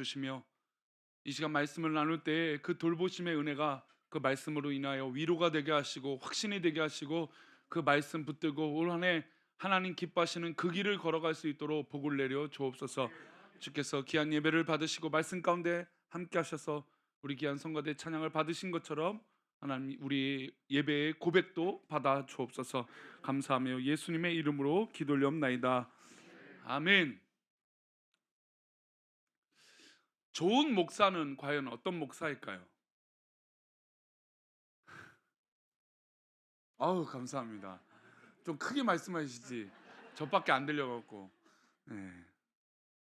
주시며 이 시간 말씀을 나눌 때 그 돌보심의 은혜가 그 말씀으로 인하여 위로가 되게 하시고 확신이 되게 하시고 그 말씀 붙들고 올 한 해 하나님 기뻐하시는 그 길을 걸어갈 수 있도록 복을 내려 주옵소서. 주께서 귀한 예배를 받으시고 말씀 가운데 함께 하셔서 우리 귀한 성가대 찬양을 받으신 것처럼 하나님 우리 예배의 고백도 받아 주옵소서. 감사하며 예수님의 이름으로 기도 올리옵나이다. 아멘. 좋은 목사는 과연 어떤 목사일까요? 아우 감사합니다. 좀 크게 말씀하시지. 저밖에 안 들려갖고. 네.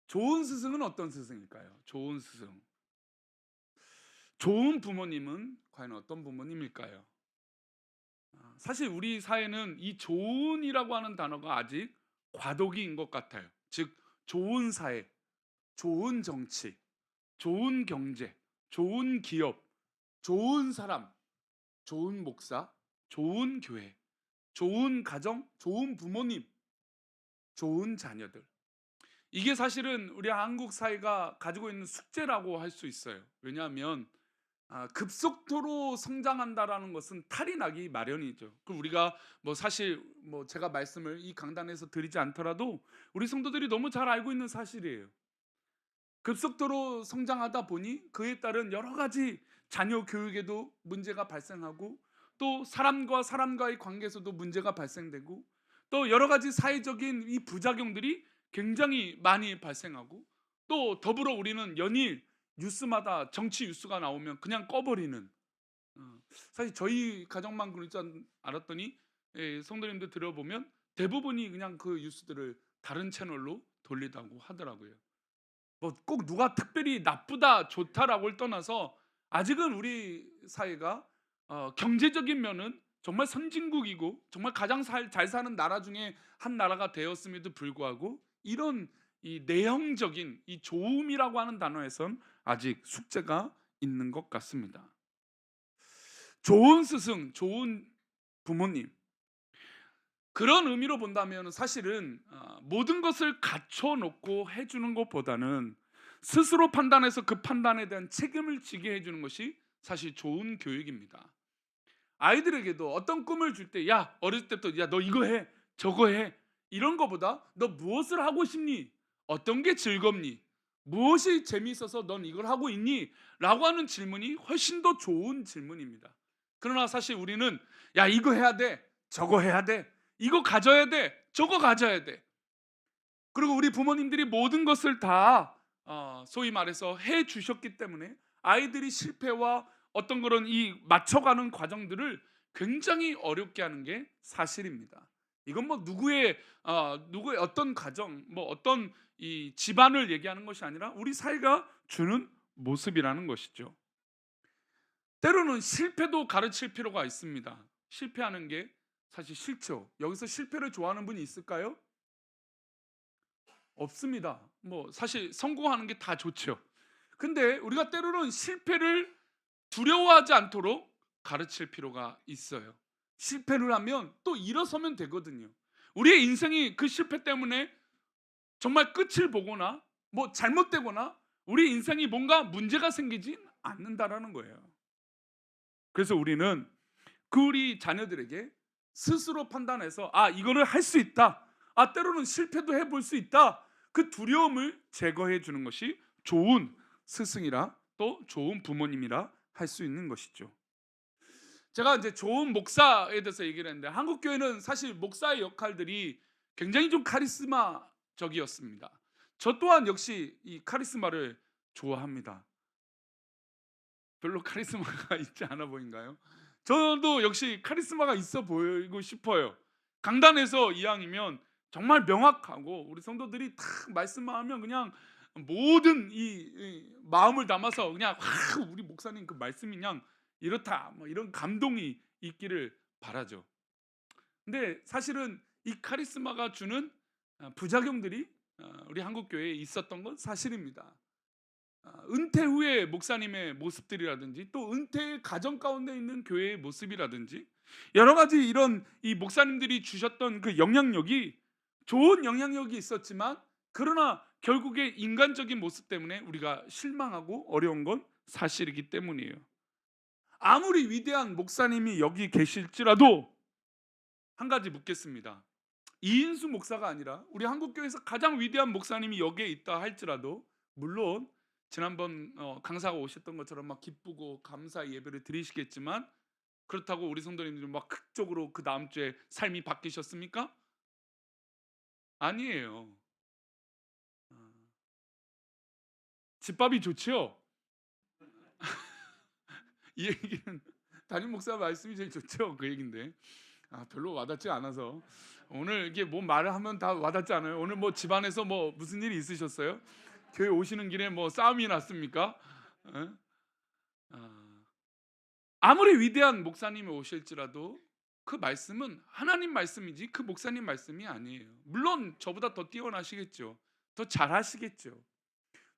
좋은 스승은 어떤 스승일까요? 좋은 스승. 좋은 부모님은 과연 어떤 부모님일까요? 사실 우리 사회는 이 좋은이라고 하는 단어가 아직 과도기인 것 같아요. 즉 좋은 사회, 좋은 정치, 좋은 경제, 좋은 기업, 좋은 사람, 좋은 목사, 좋은 교회, 좋은 가정, 좋은 부모님, 좋은 자녀들. 이게 사실은 우리 한국 사회가 가지고 있는 숙제라고 할 수 있어요. 왜냐하면 급속도로 성장한다라는 것은 탈이 나기 마련이죠. 그 우리가 뭐 사실 뭐 제가 말씀을 이 강단에서 드리지 않더라도 우리 성도들이 너무 잘 알고 있는 사실이에요. 급속도로 성장하다 보니 그에 따른 여러 가지 자녀 교육에도 문제가 발생하고 또 사람과 사람과의 관계에서도 문제가 발생되고 또 여러 가지 사회적인 이 부작용들이 굉장히 많이 발생하고 또 더불어 우리는 연일 뉴스마다 정치 뉴스가 나오면 그냥 꺼버리는 사실 저희 가정만 그럴 줄 알았더니 성도님들 들어보면 대부분이 그냥 그 뉴스들을 다른 채널로 돌리다고 하더라고요. 뭐 꼭 누가 특별히 나쁘다 좋다라고를 떠나서 아직은 우리 사회가 경제적인 면은 정말 선진국이고 정말 가장 잘 사는 나라 중에 한 나라가 되었음에도 불구하고 이런 이 내형적인 이 좋음이라고 하는 단어에선 아직 숙제가 있는 것 같습니다. 좋은 스승, 좋은 부모님 그런 의미로 본다면 사실은 모든 것을 갖춰 놓고 해주는 것보다는 스스로 판단해서 그 판단에 대한 책임을 지게 해주는 것이 사실 좋은 교육입니다. 아이들에게도 어떤 꿈을 줄 때 야 어렸을 때부터 야 너 이거 해 저거 해 이런 거보다 너 무엇을 하고 싶니? 어떤 게 즐겁니? 무엇이 재미있어서 넌 이걸 하고 있니? 라고 하는 질문이 훨씬 더 좋은 질문입니다. 그러나 사실 우리는 야 이거 해야 돼 저거 해야 돼 이거 가져야 돼 저거 가져야 돼 그리고 우리 부모님들이 모든 것을 다 소위 말해서 해 주셨기 때문에 아이들이 실패와 어떤 그런 이 맞춰가는 과정들을 굉장히 어렵게 하는 게 사실입니다. 이건 뭐 누구의 어떤 가정, 뭐 어떤 이 집안을 얘기하는 것이 아니라 우리 사회가 주는 모습이라는 것이죠. 때로는 실패도 가르칠 필요가 있습니다. 실패하는 게 사실 싫죠. 여기서 실패를 좋아하는 분이 있을까요? 없습니다. 뭐 사실 성공하는 게 다 좋죠. 근데 우리가 때로는 실패를 두려워하지 않도록 가르칠 필요가 있어요. 실패를 하면 또 일어서면 되거든요. 우리의 인생이 그 실패 때문에 정말 끝을 보거나 뭐 잘못되거나 우리 인생이 뭔가 문제가 생기지 않는다라는 거예요. 그래서 우리는 그 우리 자녀들에게 스스로 판단해서 이거를 할 수 있다. 때로는 실패도 해볼 수 있다. 그 두려움을 제거해 주는 것이 좋은 스승이라 또 좋은 부모님이라 할 수 있는 것이죠. 제가 이제 좋은 목사에 대해서 얘기를 했는데 한국 교회는 사실 목사의 역할들이 굉장히 좀 카리스마적이었습니다. 저 또한 역시 이 카리스마를 좋아합니다. 별로 카리스마가 있지 않아 보인가요? 저도 역시 카리스마가 있어 보이고 싶어요. 강단에서 이왕이면 정말 명확하고 우리 성도들이 탁 말씀만 하면 그냥 모든 이 마음을 담아서 그냥 우리 목사님 그 말씀이 그냥 이렇다 뭐 이런 감동이 있기를 바라죠. 근데 사실은 이 카리스마가 주는 부작용들이 우리 한국 교회에 있었던 건 사실입니다. 은퇴 후의 목사님의 모습들이라든지 또 은퇴의 가정 가운데 있는 교회의 모습이라든지 여러 가지 이런 이 목사님들이 주셨던 그 영향력이 좋은 영향력이 있었지만 그러나 결국에 인간적인 모습 때문에 우리가 실망하고 어려운 건 사실이기 때문이에요. 아무리 위대한 목사님이 여기 계실지라도 한 가지 묻겠습니다. 이인수 목사가 아니라 우리 한국교회에서 가장 위대한 목사님이 여기에 있다 할지라도, 물론 지난번 강사가 오셨던 것처럼 막 기쁘고 감사 예배를 드리시겠지만, 그렇다고 우리 성도님들이 막 극적으로 그 다음 주에 삶이 바뀌셨습니까? 아니에요. 어, 집밥이 좋지요. 이 얘기는 담임 목사 말씀이 제일 좋죠. 그 얘긴데 별로 와닿지 않아서 오늘 이게 뭐 말을 하면 다 와닿지 않아요. 오늘 뭐 집안에서 뭐 무슨 일이 있으셨어요? 교회 오시는 길에 뭐 싸움이 났습니까? 에? 아, 아무리 위대한 목사님이 오실지라도 그 말씀은 하나님 말씀이지 그 목사님 말씀이 아니에요. 물론 저보다 더 뛰어나시겠죠. 더 잘하시겠죠.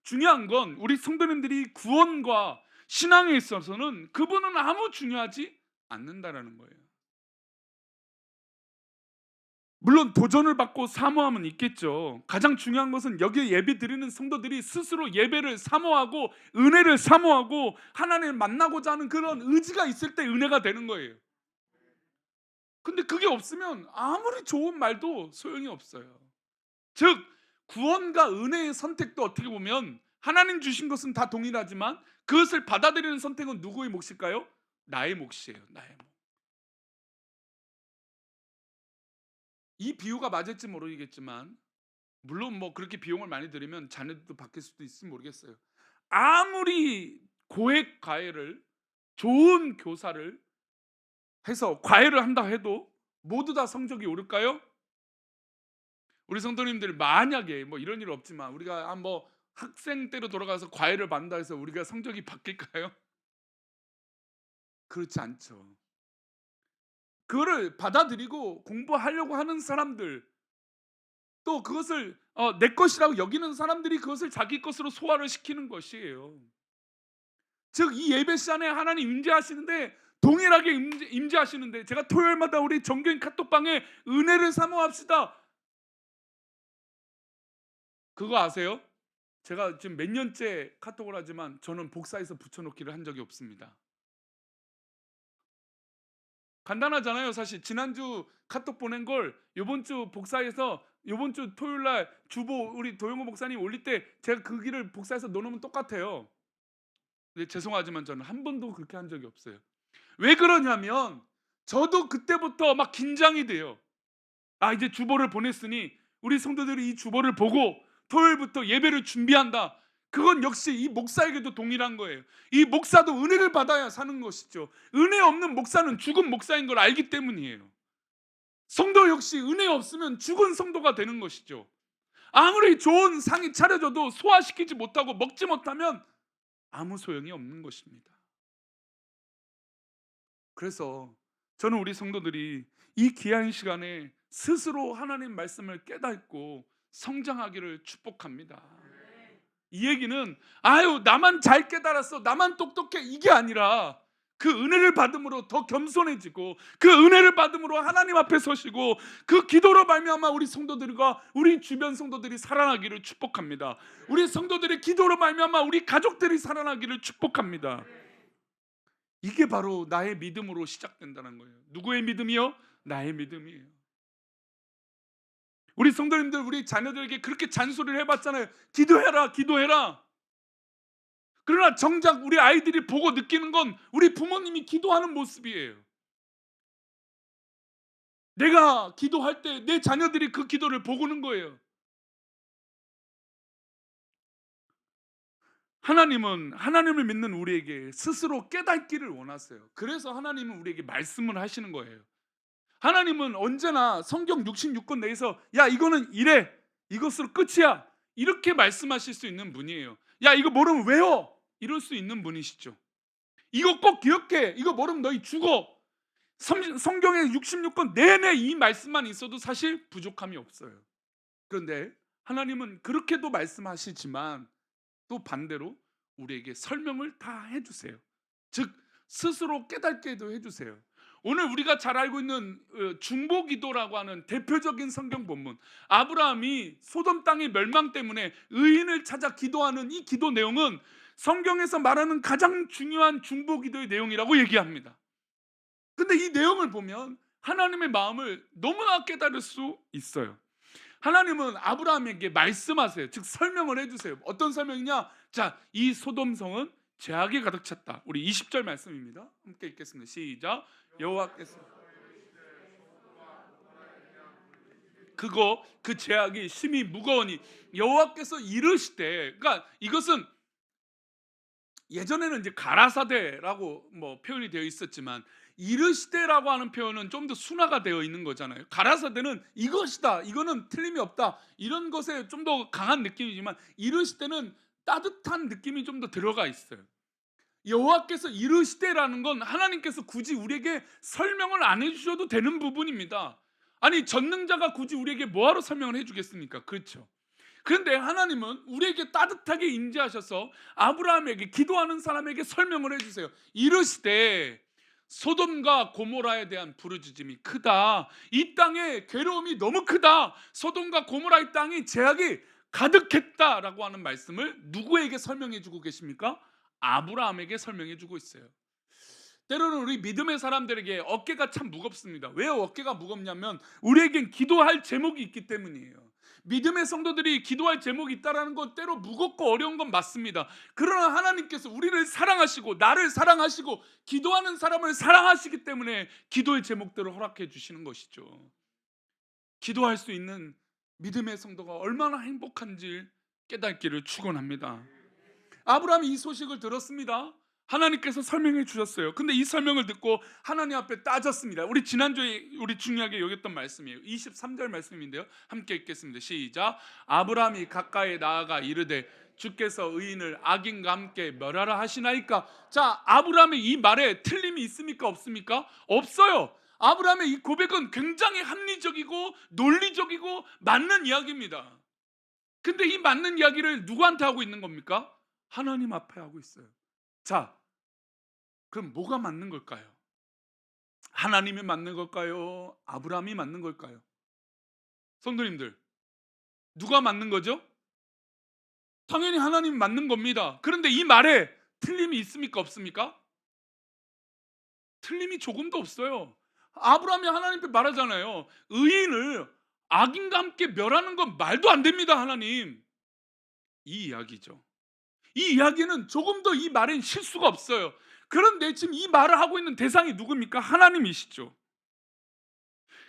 중요한 건 우리 성도님들이 구원과 신앙에 있어서는 그분은 아무 중요하지 않는다라는 거예요. 물론 도전을 받고 사모함은 있겠죠. 가장 중요한 것은 여기에 예배 드리는 성도들이 스스로 예배를 사모하고 은혜를 사모하고 하나님을 만나고자 하는 그런 의지가 있을 때 은혜가 되는 거예요. 근데 그게 없으면 아무리 좋은 말도 소용이 없어요. 즉 구원과 은혜의 선택도 어떻게 보면 하나님 주신 것은 다 동일하지만 그것을 받아들이는 선택은 누구의 몫일까요? 나의 몫이에요. 나의 몫. 이 비유가 맞을지 모르겠지만, 물론 뭐 그렇게 비용을 많이 들이면 자녀들도 바뀔 수도 있을지 모르겠어요. 아무리 고액 과외를, 좋은 교사를 해서 과외를 한다 해도 모두 다 성적이 오를까요? 우리 성도님들 만약에 뭐 이런 일 없지만 우리가 뭐 학생 때로 돌아가서 과외를 받는다 해서 우리가 성적이 바뀔까요? 그렇지 않죠. 그거를 받아들이고 공부하려고 하는 사람들, 또 그것을 내 것이라고 여기는 사람들이 그것을 자기 것으로 소화를 시키는 것이에요. 즉 이 예배 시간에 하나님 임재하시는데 동일하게 임재하시는데, 제가 토요일마다 우리 정교인 카톡방에 은혜를 사모합시다, 그거 아세요? 제가 지금 몇 년째 카톡을 하지만 저는 복사해서 붙여놓기를 한 적이 없습니다. 간단하잖아요. 사실 지난주 카톡 보낸 걸 이번 주 복사해서 이번 주 토요일 날 주보 우리 도영호 목사님 올릴 때 제가 그 길을 복사해서 넣어놓으면 똑같아요. 근데 죄송하지만 저는 한 번도 그렇게 한 적이 없어요. 왜 그러냐면 저도 그때부터 막 긴장이 돼요. 이제 주보를 보냈으니 우리 성도들이 이 주보를 보고 토요일부터 예배를 준비한다. 그건 역시 이 목사에게도 동일한 거예요. 이 목사도 은혜를 받아야 사는 것이죠. 은혜 없는 목사는 죽은 목사인 걸 알기 때문이에요. 성도 역시 은혜 없으면 죽은 성도가 되는 것이죠. 아무리 좋은 상이 차려져도 소화시키지 못하고 먹지 못하면 아무 소용이 없는 것입니다. 그래서 저는 우리 성도들이 이 귀한 시간에 스스로 하나님 말씀을 깨닫고 성장하기를 축복합니다. 이 얘기는 나만 잘 깨달았어, 나만 똑똑해, 이게 아니라 그 은혜를 받음으로 더 겸손해지고 그 은혜를 받음으로 하나님 앞에 서시고 그 기도로 말미암아 우리 성도들과 우리 주변 성도들이 살아나기를 축복합니다. 우리 성도들의 기도로 말미암아 우리 가족들이 살아나기를 축복합니다. 이게 바로 나의 믿음으로 시작된다는 거예요. 누구의 믿음이요? 나의 믿음이에요. 우리 성도님들, 우리 자녀들에게 그렇게 잔소리를 해봤잖아요. 기도해라, 기도해라. 그러나 정작 우리 아이들이 보고 느끼는 건 우리 부모님이 기도하는 모습이에요. 내가 기도할 때 내 자녀들이 그 기도를 보고는 거예요. 하나님은 하나님을 믿는 우리에게 스스로 깨닫기를 원하세요. 그래서 하나님은 우리에게 말씀을 하시는 거예요. 하나님은 언제나 성경 66권 내에서 야 이거는 이래, 이것으로 끝이야, 이렇게 말씀하실 수 있는 분이에요. 야 이거 모르면 외워, 이럴 수 있는 분이시죠. 이거 꼭 기억해, 이거 모르면 너희 죽어. 성경의 66권 내내 이 말씀만 있어도 사실 부족함이 없어요. 그런데 하나님은 그렇게도 말씀하시지만 또 반대로 우리에게 설명을 다 해주세요. 즉 스스로 깨닫게도 해주세요. 오늘 우리가 잘 알고 있는 중보기도라고 하는 대표적인 성경 본문, 아브라함이 소돔 땅의 멸망 때문에 의인을 찾아 기도하는 이 기도 내용은 성경에서 말하는 가장 중요한 중보기도의 내용이라고 얘기합니다. 근데 이 내용을 보면 하나님의 마음을 너무나 깨달을 수 있어요. 하나님은 아브라함에게 말씀하세요. 즉 설명을 해주세요. 어떤 설명이냐? 자, 이 소돔성은 죄악이 가득 찼다. 우리 20절 말씀입니다. 함께 읽겠습니다. 시작. 여호와께서 그 죄악이 심히 무거우니 여호와께서 이르시되, 그러니까 이것은 예전에는 이제 가라사대라고 뭐 표현이 되어 있었지만 이르시되라고 하는 표현은 좀 더 순화가 되어 있는 거잖아요. 가라사대는 이것이다, 이거는 틀림이 없다, 이런 것에 좀 더 강한 느낌이지만 이르시되는 따뜻한 느낌이 좀 더 들어가 있어요. 여호와께서 이르시되라는 건 하나님께서 굳이 우리에게 설명을 안 해주셔도 되는 부분입니다. 아니, 전능자가 굳이 우리에게 뭐하러 설명을 해주겠습니까? 그렇죠. 그런데 하나님은 우리에게 따뜻하게 임재하셔서 아브라함에게, 기도하는 사람에게 설명을 해주세요. 이르시되 소돔과 고모라에 대한 부르짖음이 크다. 이 땅의 괴로움이 너무 크다. 소돔과 고모라의 땅이 죄악이 가득했다라고 하는 말씀을 누구에게 설명해 주고 계십니까? 아브라함에게 설명해 주고 있어요. 때로는 우리 믿음의 사람들에게 어깨가 참 무겁습니다. 왜 어깨가 무겁냐면 우리에겐 기도할 제목이 있기 때문이에요. 믿음의 성도들이 기도할 제목이 있다는 건 때로 무겁고 어려운 건 맞습니다. 그러나 하나님께서 우리를 사랑하시고 나를 사랑하시고 기도하는 사람을 사랑하시기 때문에 기도의 제목들을 허락해 주시는 것이죠. 기도할 수 있는 믿음의 성도가 얼마나 행복한지 깨닫기를 축원합니다. 아브라함이 이 소식을 들었습니다. 하나님께서 설명해 주셨어요. 근데 이 설명을 듣고 하나님 앞에 따졌습니다. 우리 지난주에 우리 중요하게 여겼던 말씀이에요. 23절 말씀인데요. 함께 읽겠습니다. 시작. 아브라함이 가까이 나아가 이르되 주께서 의인을 악인과 함께 멸하라 하시나이까. 자, 아브라함의 이 말에 틀림이 있습니까? 없습니까? 없어요. 아브라함의 이 고백은 굉장히 합리적이고 논리적이고 맞는 이야기입니다. 근데 이 맞는 이야기를 누구한테 하고 있는 겁니까? 하나님 앞에 하고 있어요. 자, 그럼 뭐가 맞는 걸까요? 하나님이 맞는 걸까요? 아브라함이 맞는 걸까요? 성도님들, 누가 맞는 거죠? 당연히 하나님이 맞는 겁니다. 그런데 이 말에 틀림이 있습니까? 없습니까? 틀림이 조금도 없어요. 아브라함이 하나님께 말하잖아요. 의인을 악인과 함께 멸하는 건 말도 안 됩니다, 하나님. 이 이야기죠. 이 이야기는 조금 더 이 말엔 실수가 없어요. 그런데 지금 이 말을 하고 있는 대상이 누굽니까? 하나님이시죠.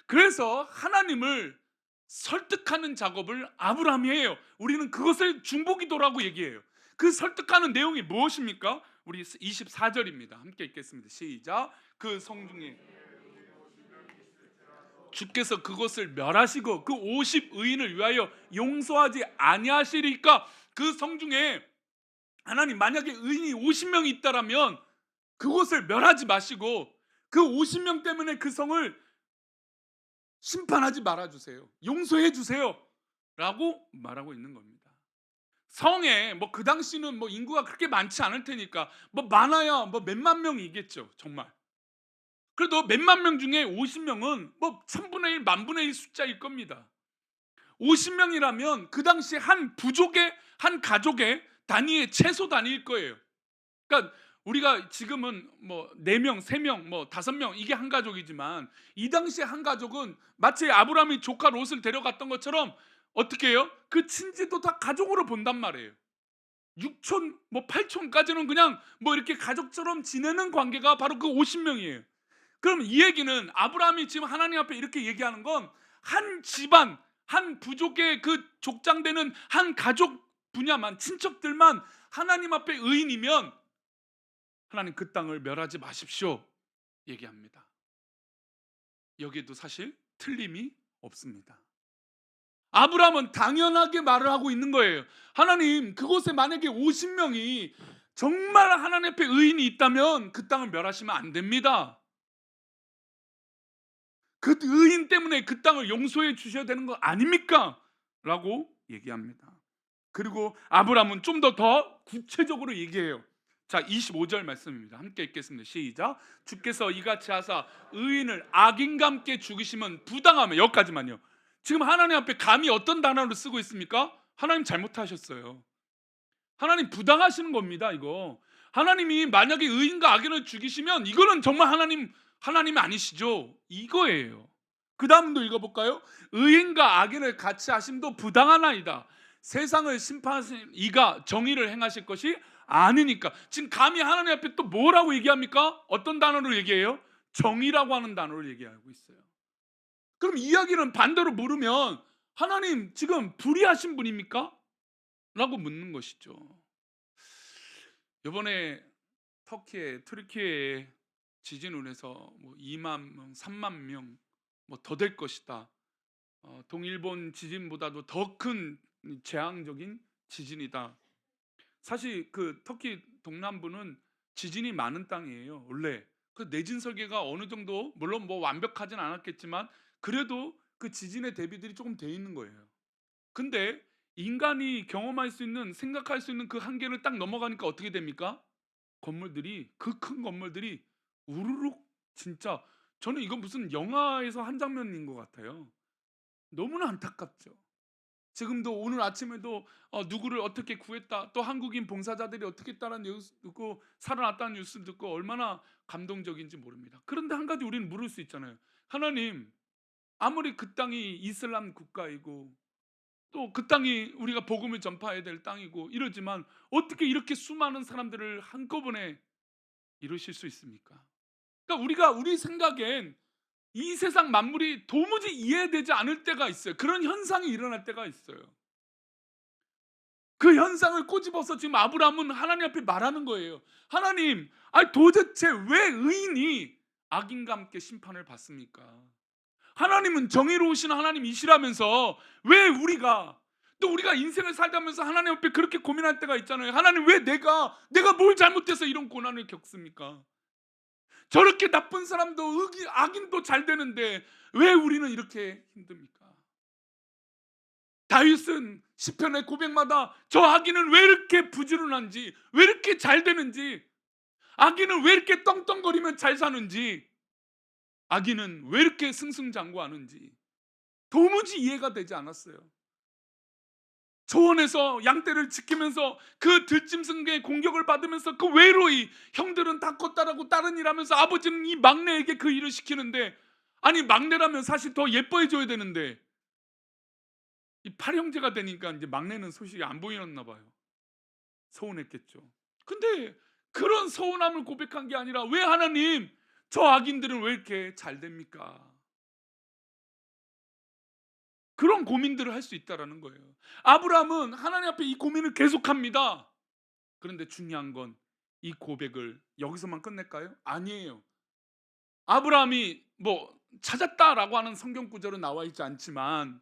그래서 하나님을 설득하는 작업을 아브라함이 해요. 우리는 그것을 중보기도라고 얘기해요. 그 설득하는 내용이 무엇입니까? 우리 24절입니다. 함께 읽겠습니다. 시작. 그 성중에 주께서 그것을 멸하시고 그 50 의인을 위하여 용서하지 아니하시리까. 그 성중에 하나님, 만약에 의인이 50명이 있다라면 그곳을 멸하지 마시고 그 50명 때문에 그 성을 심판하지 말아주세요. 용서해 주세요 라고 말하고 있는 겁니다. 성에 뭐 그 당시는 뭐 인구가 그렇게 많지 않을 테니까 뭐 많아야 뭐 몇만 명이겠죠. 정말. 그래도 몇만 명 중에 50명은 뭐 1000분의 1, 만분의 1 숫자일 겁니다. 50명이라면 그 당시 한 부족의, 한 가족의 단위의 최소 단위일 거예요. 그러니까 우리가 지금은 뭐 4명, 3명, 뭐 5명 이게 한 가족이지만 이 당시 한 가족은 마치 아브라함이 조카 롯을 데려갔던 것처럼 어떻게 해요? 그 친지도 다 가족으로 본단 말이에요. 6촌, 뭐 8촌까지는 그냥 뭐 이렇게 가족처럼 지내는 관계가 바로 그 50명이에요. 그럼 이 얘기는 아브라함이 지금 하나님 앞에 이렇게 얘기하는 건 한 집안, 한 부족의 그 족장되는 한 가족 분야만, 친척들만 하나님 앞에 의인이면 하나님 그 땅을 멸하지 마십시오 얘기합니다. 여기에도 사실 틀림이 없습니다. 아브라함은 당연하게 말을 하고 있는 거예요. 하나님, 그곳에 만약에 50명이 정말 하나님 앞에 의인이 있다면 그 땅을 멸하시면 안 됩니다. 그 의인 때문에 그 땅을 용서해 주셔야 되는 거 아닙니까? 라고 얘기합니다. 그리고 아브라함은 좀 더 구체적으로 얘기해요. 자, 25절 말씀입니다. 함께 읽겠습니다. 시작. 주께서 이같이 하사 의인을 악인과 함께 죽이시면 부당하며, 여기까지만요. 지금 하나님 앞에 감히 어떤 단어를 쓰고 있습니까? 하나님 잘못하셨어요. 하나님 부당하시는 겁니다. 이거 하나님이 만약에 의인과 악인을 죽이시면 이거는 정말 하나님이 아니시죠. 이거예요. 그 다음도 읽어볼까요? 의인과 악인을 같이 하심도 부당하나이다. 세상을 심판하신 이가 정의를 행하실 것이 아니니까. 지금 감히 하나님 앞에 또 뭐라고 얘기합니까? 어떤 단어를 얘기해요? 정의라고 하는 단어를 얘기하고 있어요. 그럼 이야기는 반대로 물으면 하나님 지금 불의하신 분입니까? 라고 묻는 것이죠. 이번에 트르키에 지진으로 해서 뭐 2만 명, 3만 명 뭐 더 될 것이다. 동일본 지진보다도 더 큰 재앙적인 지진이다. 사실 그 터키 동남부는 지진이 많은 땅이에요. 원래 그 내진 설계가 어느 정도, 물론 뭐 완벽하진 않았겠지만 그래도 그 지진의 대비들이 조금 돼 있는 거예요. 근데 인간이 경험할 수 있는, 생각할 수 있는 그 한계를 딱 넘어가니까 어떻게 됩니까? 건물들이, 그 큰 건물들이 우르륵, 진짜 저는 이건 무슨 영화에서 한 장면인 것 같아요. 너무나 안타깝죠. 지금도 오늘 아침에도 누구를 어떻게 구했다, 또 한국인 봉사자들이 어떻게 했다는 뉴스 듣고 살아났다는 뉴스 듣고 얼마나 감동적인지 모릅니다. 그런데 한 가지 우리는 물을 수 있잖아요. 하나님, 아무리 그 땅이 이슬람 국가이고 또 그 땅이 우리가 복음을 전파해야 될 땅이고 이러지만 어떻게 이렇게 수많은 사람들을 한꺼번에 이루실 수 있습니까? 그러니까 우리 생각엔 이 세상 만물이 도무지 이해되지 않을 때가 있어요. 그런 현상이 일어날 때가 있어요. 그 현상을 꼬집어서 지금 아브라함은 하나님 앞에 말하는 거예요. 하나님, 아니 도대체 왜 의인이 악인과 함께 심판을 받습니까? 하나님은 정의로우신 하나님이시라면서 왜 우리가 인생을 살다면서 하나님 앞에 그렇게 고민할 때가 있잖아요. 하나님, 왜 내가 뭘 잘못해서 이런 고난을 겪습니까? 저렇게 나쁜 사람도 악인도 잘 되는데 왜 우리는 이렇게 힘듭니까? 다윗은 시편의 고백마다 저 악인은 왜 이렇게 부지런한지, 왜 이렇게 잘 되는지, 악인은 왜 이렇게 떵떵거리면 잘 사는지, 악인은 왜 이렇게 승승장구하는지 도무지 이해가 되지 않았어요. 초원에서 양떼를 지키면서 그 들짐승의 공격을 받으면서 그 외로이 형들은 다 컸다라고 다른 일하면서 아버지는 이 막내에게 그 일을 시키는데, 아니 막내라면 사실 더 예뻐해줘야 되는데 이 팔형제가 되니까 이제 막내는 소식이 안 보이었나 봐요. 서운했겠죠. 근데 그런 서운함을 고백한 게 아니라 왜 하나님 저 악인들은 왜 이렇게 잘 됩니까? 그런 고민들을 할 수 있다라는 거예요. 아브라함은 하나님 앞에 이 고민을 계속합니다. 그런데 중요한 건 이 고백을 여기서만 끝낼까요? 아니에요. 아브라함이 뭐 찾았다라고 하는 성경 구절은 나와 있지 않지만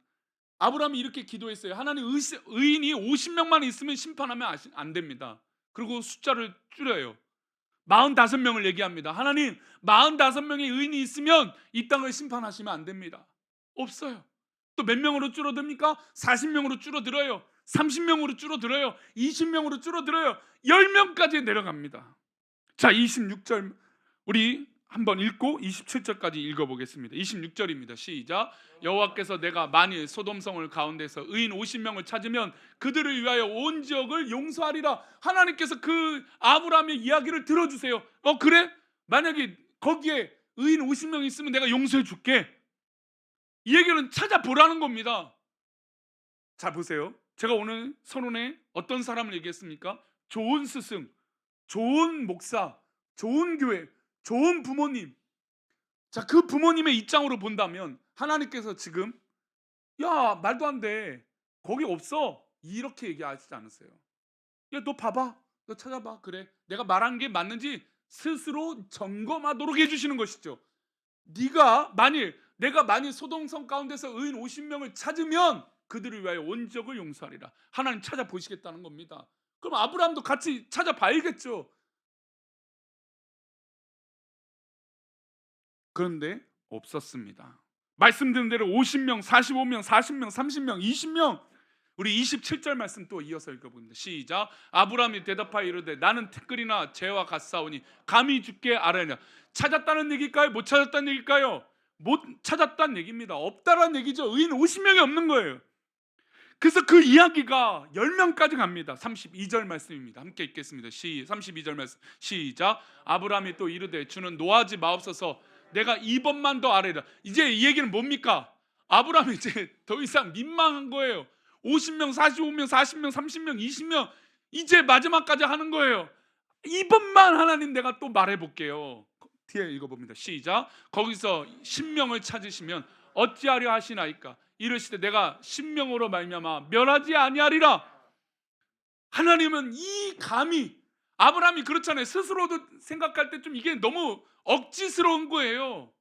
아브라함이 이렇게 기도했어요. 하나님, 의인이 50명만 있으면 심판하면 안 됩니다. 그리고 숫자를 줄여요. 45명을 얘기합니다. 하나님, 45명의 의인이 있으면 이 땅을 심판하시면 안 됩니다. 없어요. 또 몇 명으로 줄어듭니까? 40명으로 줄어들어요. 30명으로 줄어들어요. 20명으로 줄어들어요. 10명까지 내려갑니다. 자, 26절 우리 한번 읽고 27절까지 읽어보겠습니다. 26절입니다. 시작. 여호와께서 내가 만일 소돔성을 가운데서 의인 50명을 찾으면 그들을 위하여 온 지역을 용서하리라. 하나님께서 그 아브라함의 이야기를 들어주세요. 그래? 만약에 거기에 의인 50명 있으면 내가 용서해 줄게. 이 얘기는 찾아보라는 겁니다. 자, 보세요. 제가 오늘 선언에 어떤 사람을 얘기했습니까? 좋은 스승, 좋은 목사, 좋은 교회, 좋은 부모님. 자, 그 부모님의 입장으로 본다면 하나님께서 지금 야, 말도 안 돼, 거기 없어, 이렇게 얘기하시지 않으세요. 야, 너 봐봐, 너 찾아봐. 그래, 내가 말한 게 맞는지 스스로 점검하도록 해주시는 것이죠. 내가 만일 소돔성 가운데서 의인 50명을 찾으면 그들을 위하여 온 지역을 용서하리라. 하나님 찾아보시겠다는 겁니다. 그럼 아브라함도 같이 찾아봐야겠죠. 그런데 없었습니다. 말씀드린 대로 50명, 45명, 40명, 30명, 20명 우리 27절 말씀 또 이어서 읽어봅니다. 시작. 아브라함이 대답하여 이르되 나는 티끌이나 재와 같사오니 감히 주께 아뢰냐. 찾았다는 얘기일까요? 못 찾았다는 얘기일까요? 못 찾았다는 얘기입니다. 없다라는 얘기죠. 의인 50명이 없는 거예요. 그래서 그 이야기가 10명까지 갑니다. 32절 말씀입니다. 함께 읽겠습니다. 32절 말씀 시작. 아브라함이 또 이르되 주는 노하지 마옵소서 내가 2번만 더 아뢰라. 이제 이 얘기는 뭡니까? 아브라함이 이제 더 이상 민망한 거예요. 50명, 45명, 40명, 30명, 20명 이제 마지막까지 하는 거예요. 2번만 하나님 내가 또 말해볼게요. 뒤에 읽어봅니다. 시작. 거기서 10명을 찾으시면 어찌하려 하시나이까? 이르시되 내가 신명으로 말미암아 멸하지 아니하리라. 하나님은 이 감히 아브라함이 그렇잖아요. 스스로도 생각할 때 좀 이게 너무 억지스러운 거예요.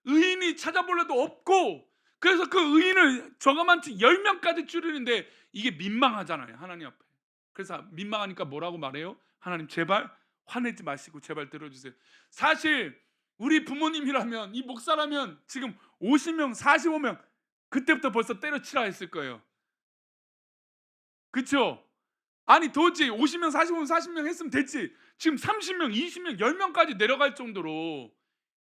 의인이 찾아볼래도 없고 그래서 그 의인을 저거만치 10명까지 줄이는데 이게 민망하잖아요. 하나님 앞에. 그래서 민망하니까 뭐라고 말해요? 하나님 제발 화내지 마시고 제발 들어주세요. 사실 우리 부모님이라면 이 목사라면 지금 50명 45명 그때부터 벌써 때려치라 했을 거예요. 그렇죠? 아니 도저히 50명 45명 40명 했으면 됐지. 지금 30명 20명 10명까지 내려갈 정도로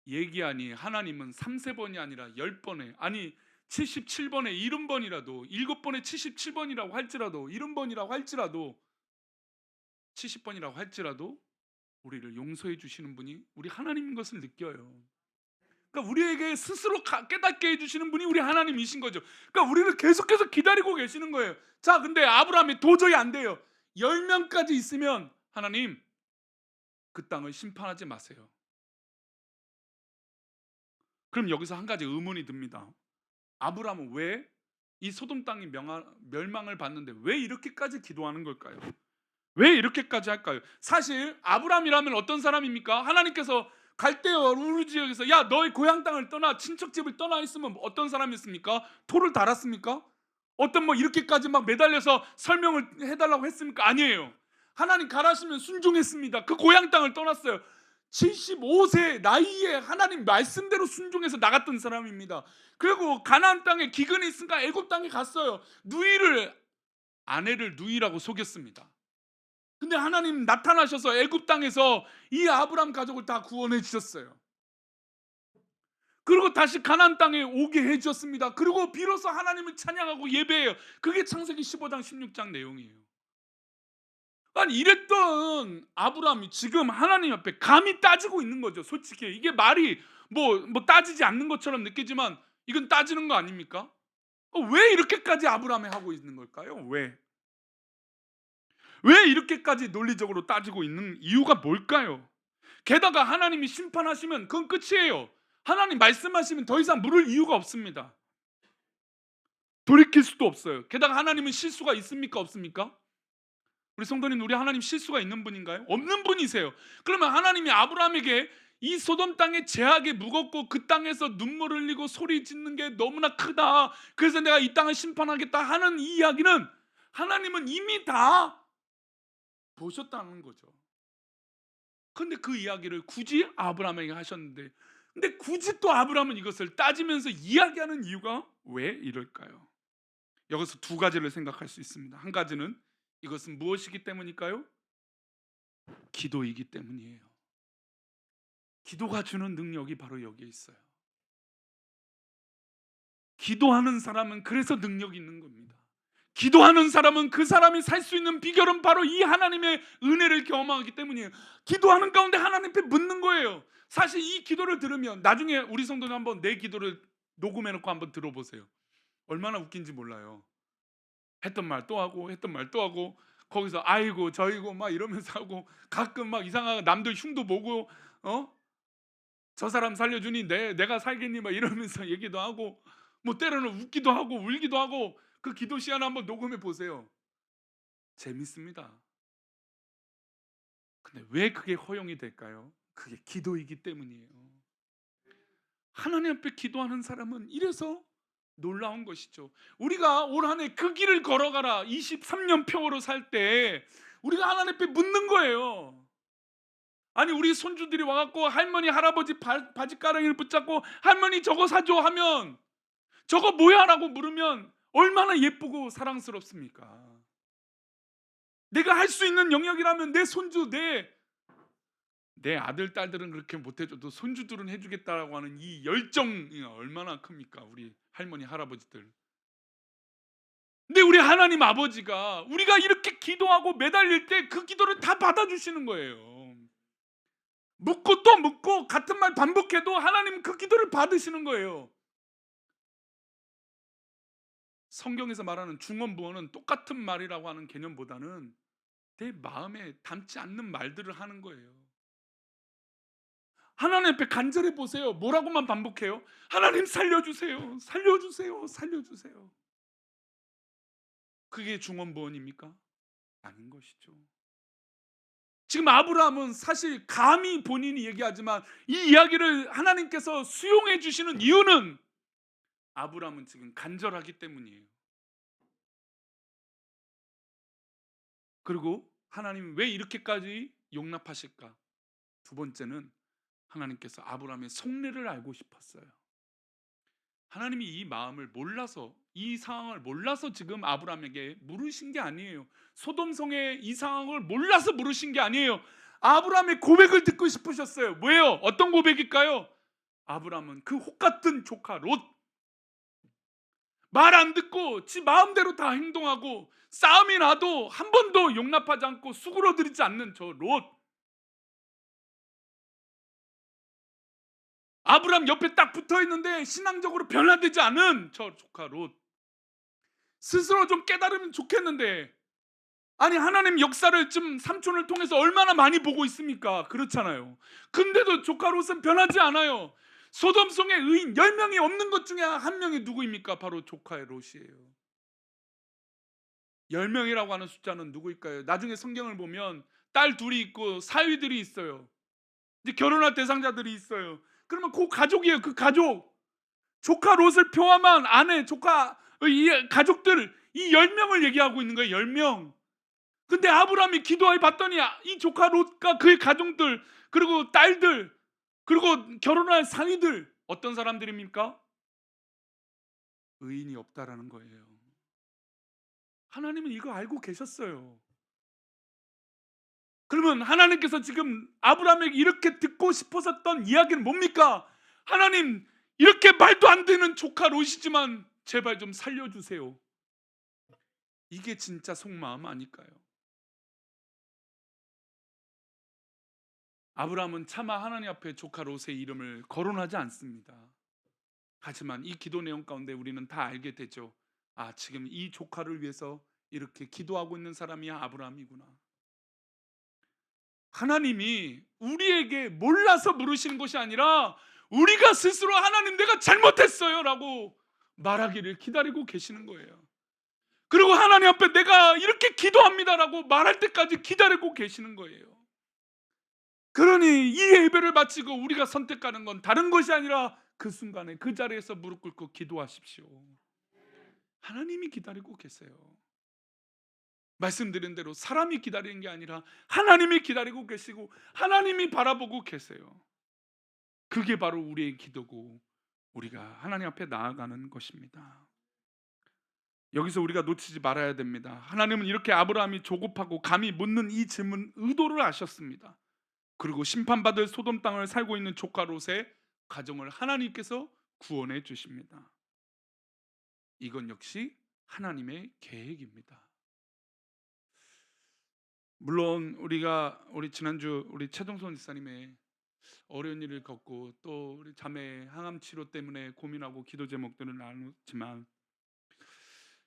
얘기하니 하나님은 3-4번이 아니라 10번에 아니 77번에 70번이라도 7번에 77번이라고 할지라도 70번이라고 할지라도 70번이라고 할지라도 우리를 용서해 주시는 분이 우리 하나님인 것을 느껴요. 그러니까 우리에게 스스로 깨닫게 해주시는 분이 우리 하나님이신 거죠. 그러니까 우리를 계속해서 기다리고 계시는 거예요. 자, 근데 아브라함이 도저히 안 돼요. 10명까지 있으면 하나님 그 땅을 심판하지 마세요. 그럼 여기서 한 가지 의문이 듭니다. 아브라함은 왜 이 소돔 땅이 멸망을 받는데 왜 이렇게까지 기도하는 걸까요? 왜 이렇게까지 할까요? 사실 아브라함이라면 어떤 사람입니까? 하나님께서 갈대아 우르 지역에서 야 너의 고향 땅을 떠나 친척 집을 떠나 있으면 어떤 사람이었습니까? 토를 달았습니까? 어떤 뭐 이렇게까지 막 매달려서 설명을 해달라고 했습니까? 아니에요. 하나님 가라시면 순종했습니다. 그 고향 땅을 떠났어요. 75세 나이에 하나님 말씀대로 순종해서 나갔던 사람입니다. 그리고 가나안 땅에 기근이 있으니까 애굽 땅에 갔어요. 아내를 누이라고 속였습니다. 근데 하나님 나타나셔서 애굽 땅에서 이 아브람 가족을 다 구원해 주셨어요. 그리고 다시 가나안 땅에 오게 해 주셨습니다. 그리고 비로소 하나님을 찬양하고 예배해요. 그게 창세기 15장 16장 내용이에요. 아니 이랬던 아브라함이 지금 하나님 앞에 감히 따지고 있는 거죠. 솔직히 이게 말이 뭐 따지지 않는 것처럼 느끼지만 이건 따지는 거 아닙니까? 왜 이렇게까지 아브라함이 하고 있는 걸까요? 왜 이렇게까지 논리적으로 따지고 있는 이유가 뭘까요? 게다가 하나님이 심판하시면 그건 끝이에요. 하나님 말씀하시면 더 이상 물을 이유가 없습니다. 돌이킬 수도 없어요. 게다가 하나님은 실수가 있습니까? 없습니까? 우리 성도님, 우리 하나님 실수가 있는 분인가요? 없는 분이세요. 그러면 하나님이 아브라함에게 이 소돔 땅의 죄악이 무겁고 그 땅에서 눈물 흘리고 소리 짓는 게 너무나 크다. 그래서 내가 이 땅을 심판하겠다 하는 이 이야기는 하나님은 이미 다 보셨다는 거죠. 근데 그 이야기를 굳이 아브라함에게 하셨는데 근데 굳이 또 아브라함은 이것을 따지면서 이야기하는 이유가 왜 이럴까요? 여기서 두 가지를 생각할 수 있습니다. 한 가지는 이것은 무엇이기 때문일까요? 기도이기 때문이에요. 기도가 주는 능력이 바로 여기에 있어요. 기도하는 사람은 그래서 능력이 있는 겁니다. 기도하는 사람은 그 사람이 살 수 있는 비결은 바로 이 하나님의 은혜를 경험하기 때문이에요. 기도하는 가운데 하나님 앞에 묻는 거예요. 사실 이 기도를 들으면 나중에 우리 성도는 한번 내 기도를 녹음해놓고 한번 들어보세요. 얼마나 웃긴지 몰라요. 했던 말 또 하고 했던 말 또 하고 거기서 아이고 저이고 막 이러면서 하고 가끔 막 이상하게 남들 흉도 보고 저 사람 살려주니 내가 살겠니 막 이러면서 얘기도 하고 뭐 때로는 웃기도 하고 울기도 하고 그 기도 시간 한번 녹음해 보세요. 재밌습니다. 근데 왜 그게 허용이 될까요? 그게 기도이기 때문이에요. 하나님 앞에 기도하는 사람은 이래서 놀라운 것이죠. 우리가 올 한 해 그 길을 걸어가라 23년 평으로 살 때 우리가 하나님 앞에 묻는 거예요. 아니 우리 손주들이 와갖고 할머니 할아버지 바지가랑이를 붙잡고 할머니 저거 사줘 하면 저거 뭐야 라고 물으면 얼마나 예쁘고 사랑스럽습니까? 내가 할 수 있는 영역이라면 내 손주, 내 아들 딸들은 그렇게 못 해줘도 손주들은 해주겠다라고 하는 이 열정이 얼마나 큽니까? 우리 할머니 할아버지들. 근데 우리 하나님 아버지가 우리가 이렇게 기도하고 매달릴 때 그 기도를 다 받아주시는 거예요. 묻고 또 묻고 같은 말 반복해도 하나님은 그 기도를 받으시는 거예요. 성경에서 말하는 중언부언은 똑같은 말이라고 하는 개념보다는 내 마음에 담지 않는 말들을 하는 거예요. 하나님 앞에 간절해 보세요. 뭐라고만 반복해요? 하나님 살려주세요. 살려주세요. 살려주세요. 그게 중언부언입니까? 아닌 것이죠. 지금 아브라함은 사실 감히 본인이 얘기하지만 이 이야기를 하나님께서 수용해 주시는 이유는 아브라함은 지금 간절하기 때문이에요. 그리고 하나님이 왜 이렇게까지 용납하실까? 두 번째는 하나님께서 아브라함의 속내를 알고 싶었어요. 하나님이 이 마음을 몰라서, 이 상황을 몰라서 지금 아브라함에게 물으신 게 아니에요. 소돔성의 이 상황을 몰라서 물으신 게 아니에요. 아브라함의 고백을 듣고 싶으셨어요. 뭐예요? 어떤 고백일까요? 아브라함은 그 혹같은 조카 롯, 말 안 듣고 지 마음대로 다 행동하고 싸움이 나도 한 번도 용납하지 않고 수그러들이지 않는 저 롯, 아브라함 옆에 딱 붙어 있는데 신앙적으로 변화되지 않은 저 조카 롯, 스스로 좀 깨달으면 좋겠는데, 아니 하나님 역사를 좀 삼촌을 통해서 얼마나 많이 보고 있습니까? 그렇잖아요. 근데도 조카 롯은 변하지 않아요. 소돔성의 의인 10명이 없는 것 중에 한 명이 누구입니까? 바로 조카의 롯이에요. 10명이라고 하는 숫자는 누구일까요? 나중에 성경을 보면 딸 둘이 있고 사위들이 있어요. 이제 결혼할 대상자들이 있어요. 그러면 그 가족이에요. 그 가족. 조카 롯을 포함한 아내, 조카, 이 가족들, 이 10명을 얘기하고 있는 거예요. 10명. 근데 아브라함이 기도해 봤더니 이 조카 롯과 그의 가족들, 그리고 딸들, 그리고 결혼할 상위들 어떤 사람들입니까? 의인이 없다라는 거예요. 하나님은 이거 알고 계셨어요. 그러면 하나님께서 지금 아브라함에게 이렇게 듣고 싶으셨던 이야기는 뭡니까? 하나님, 이렇게 말도 안 되는 조카 롯이지만 제발 좀 살려주세요. 이게 진짜 속마음 아닐까요? 아브라함은 차마 하나님 앞에 조카 롯의 이름을 거론하지 않습니다. 하지만 이 기도 내용 가운데 우리는 다 알게 되죠. 아, 지금 이 조카를 위해서 이렇게 기도하고 있는 사람이 아브라함이구나. 하나님이 우리에게 몰라서 물으시는 것이 아니라 우리가 스스로 하나님 내가 잘못했어요 라고 말하기를 기다리고 계시는 거예요. 그리고 하나님 앞에 내가 이렇게 기도합니다 라고 말할 때까지 기다리고 계시는 거예요. 그러니 이 예배를 마치고 우리가 선택하는 건 다른 것이 아니라 그 순간에 그 자리에서 무릎 꿇고 기도하십시오. 하나님이 기다리고 계세요. 말씀드린 대로 사람이 기다리는 게 아니라 하나님이 기다리고 계시고 하나님이 바라보고 계세요. 그게 바로 우리의 기도고 우리가 하나님 앞에 나아가는 것입니다. 여기서 우리가 놓치지 말아야 됩니다. 하나님은 이렇게 아브라함이 조급하고 감히 묻는 이 질문 의도를 아셨습니다. 그리고 심판받을 소돔 땅을 살고 있는 조카 롯의 가정을 하나님께서 구원해 주십니다. 이건 역시 하나님의 계획입니다. 물론 우리 지난주 우리 최동선 집사님의 어려운 일을 겪고 또 우리 자매 항암 치료 때문에 고민하고 기도 제목들을 나눴지만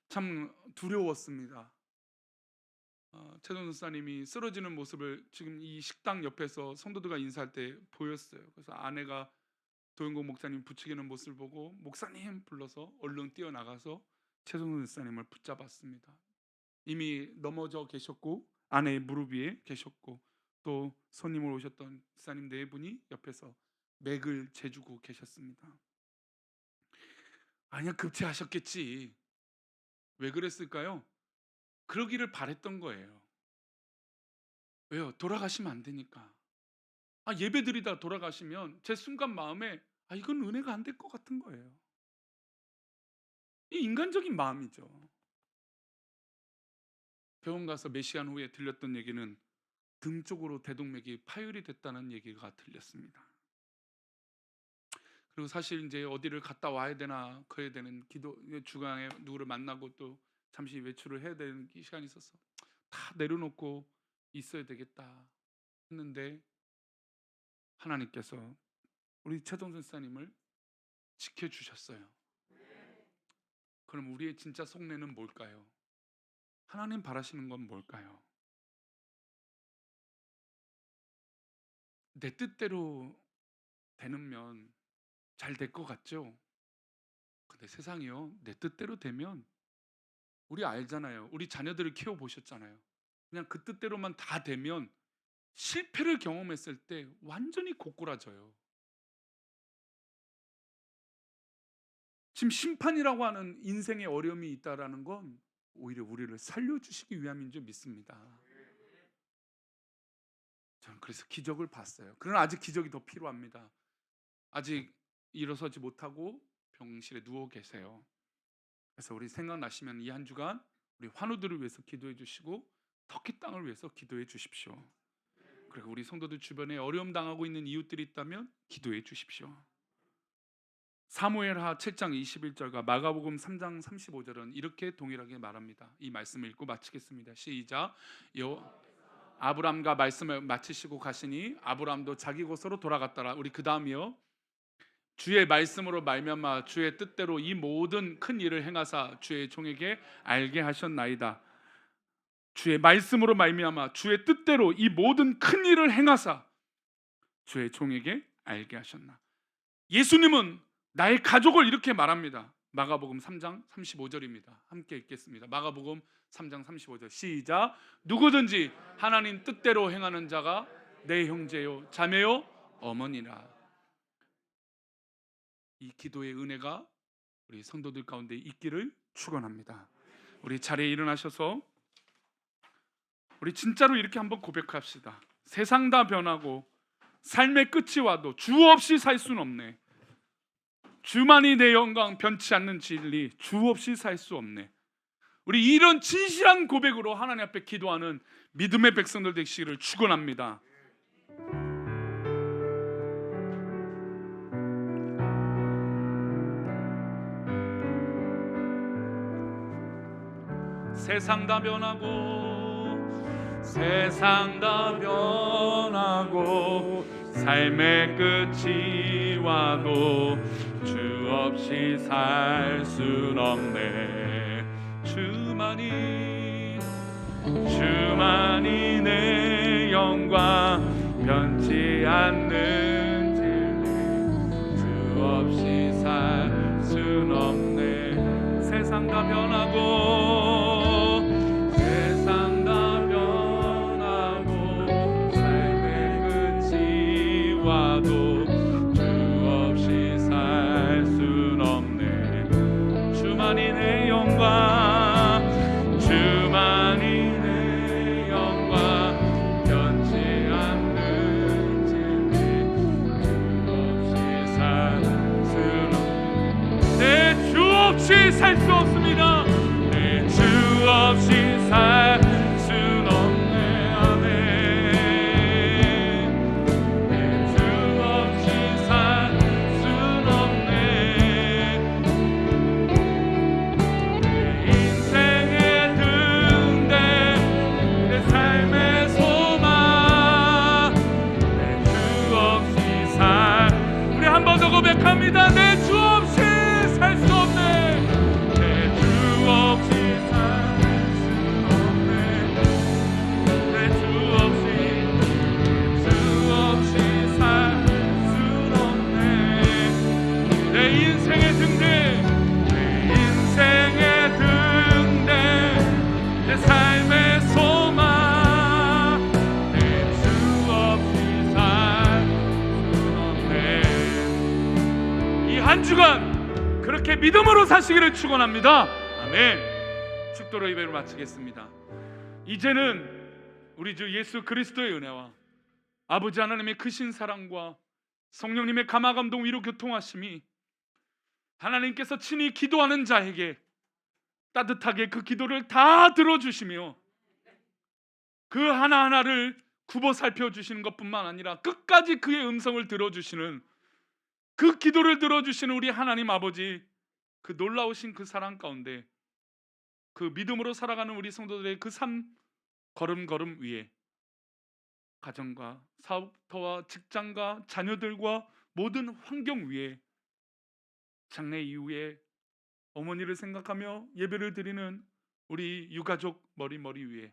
참 두려웠습니다. 최동선 집사님이 쓰러지는 모습을 지금 이 식당 옆에서 성도들과 인사할 때 보였어요. 그래서 아내가 도영국 목사님 부추기는 모습을 보고 목사님 불러서 얼른 뛰어나가서 최동선 집사님을 붙잡았습니다. 이미 넘어져 계셨고 아내의 무릎 위에 계셨고 또 손님을 오셨던 집사님 네 분이 옆에서 맥을 재주고 계셨습니다. 아니야, 급체하셨겠지. 왜 그랬을까요? 그러기를 바랬던 거예요. 왜요? 돌아가시면 안 되니까. 예배드리다 돌아가시면 제 순간 마음에 이건 은혜가 안 될 것 같은 거예요. 이 인간적인 마음이죠. 병원 가서 몇 시간 후에 들렸던 얘기는 등 쪽으로 대동맥이 파열이 됐다는 얘기가 들렸습니다. 그리고 사실 이제 어디를 갔다 와야 되나 그래야 되는 기도 주간에 누구를 만나고 또 잠시 외출을 해야 되는 시간이 있어서 다 내려놓고 있어야 되겠다 했는데 하나님께서 우리 최동선 사님을 지켜주셨어요. 그럼 우리의 진짜 속내는 뭘까요? 하나님 바라시는 건 뭘까요? 내 뜻대로 되면 잘 될 것 같죠? 근데 세상이요, 내 뜻대로 되면 우리 알잖아요. 우리 자녀들을 키워보셨잖아요. 그냥 그 뜻대로만 다 되면 실패를 경험했을 때 완전히 고꾸라져요. 지금 심판이라고 하는 인생의 어려움이 있다라는 건 오히려 우리를 살려주시기 위함인 줄 믿습니다. 저는 그래서 기적을 봤어요. 그러나 아직 기적이 더 필요합니다. 아직 일어서지 못하고 병실에 누워 계세요. 그래서 우리 생각나시면 이 한 주간 우리 환우들을 위해서 기도해 주시고 터키 땅을 위해서 기도해 주십시오. 그리고 우리 성도들 주변에 어려움 당하고 있는 이웃들이 있다면 기도해 주십시오. 사무엘하 7장 21절과 마가복음 3장 35절은 이렇게 동일하게 말합니다. 이 말씀을 읽고 마치겠습니다. 시작. 아브람과 말씀을 마치시고 가시니 아브람도 자기 곳으로 돌아갔더라. 우리 그 다음이요. 주의 말씀으로 말미암아 주의 뜻대로 이 모든 큰 일을 행하사 주의 종에게 알게 하셨나이다. 주의 말씀으로 말미암아 주의 뜻대로 이 모든 큰 일을 행하사 주의 종에게 알게 하셨나. 예수님은 나의 가족을 이렇게 말합니다. 마가복음 3장 35절입니다. 함께 읽겠습니다. 마가복음 3장 35절 시작. 누구든지 하나님 뜻대로 행하는 자가 내 형제요 자매요 어머니라. 이 기도의 은혜가 우리 성도들 가운데 있기를 축원합니다. 우리 자리에 일어나셔서 우리 진짜로 이렇게 한번 고백합시다. 세상 다 변하고 삶의 끝이 와도 주 없이 살 수는 없네. 주만이 내 영광, 변치 않는 진리, 주 없이 살 수 없네. 우리 이런 진실한 고백으로 하나님 앞에 기도하는 믿음의 백성들 되시기를 축원합니다. 세상 다 변하고 세상 다 변하고 삶의 끝이 와도 주 없이 살 순 없네. 주만이 내 영광 변치 않는 진리 주 없이 살 순 없네. 세상 다 변하고 세상 다 변하고 삶의 끝이 와도 주 없이 살 순 없네. 주만이 내 영광 주만이 내 영광 변치 않는 진리 주 없이 살 순 없네. 주 없이 살 수 없습니다. 주 없이 살 순 없네. 아멘. 주 없이 살 순 없네. 내 인생의 등대 내 삶의 소망 내 주 없이 살. 우리 한 번 더 고백합니다. 내 주 없이 살 수 없네. 내 주 없이 살 수 없네. 내 주 없이 살 수 없네. 내 인생의 등대 내 삶의 소망 내 주 없이 살 수 없네. 이 한 주간 그렇게 믿음으로 사시기를 축원합니다. 아멘. 축도로 예배를 마치겠습니다. 이제는 우리 주 예수 그리스도의 은혜와 아버지 하나님의 크신 사랑과 성령님의 감화 감동 위로 교통하심이 하나님께서 친히 기도하는 자에게 따뜻하게 그 기도를 다 들어주시며 그 하나하나를 굽어 살펴주시는 것뿐만 아니라 끝까지 그의 음성을 들어주시는, 그 기도를 들어주시는 우리 하나님 아버지, 그 놀라우신 그 사랑 가운데 그 믿음으로 살아가는 우리 성도들의 그 삶 걸음걸음 위에 가정과 사업터와 직장과 자녀들과 모든 환경 위에 장래 이후에 어머니를 생각하며 예배를 드리는 우리 유가족 머리 위에,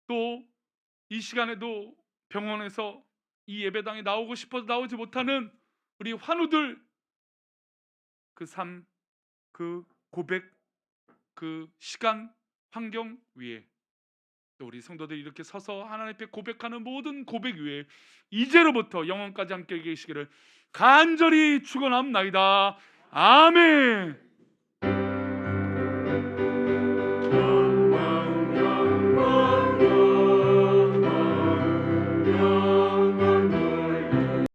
또 이 시간에도 병원에서 이 예배당에 나오고 싶어도 나오지 못하는 우리 환우들 그 삶, 그 고백, 그 시간, 환경 위에, 또 우리 성도들이 이렇게 서서 하나님 앞에 고백하는 모든 고백 위에 이제로부터 영원까지 함께 계시기를 간절히 축원합나이다. 아멘.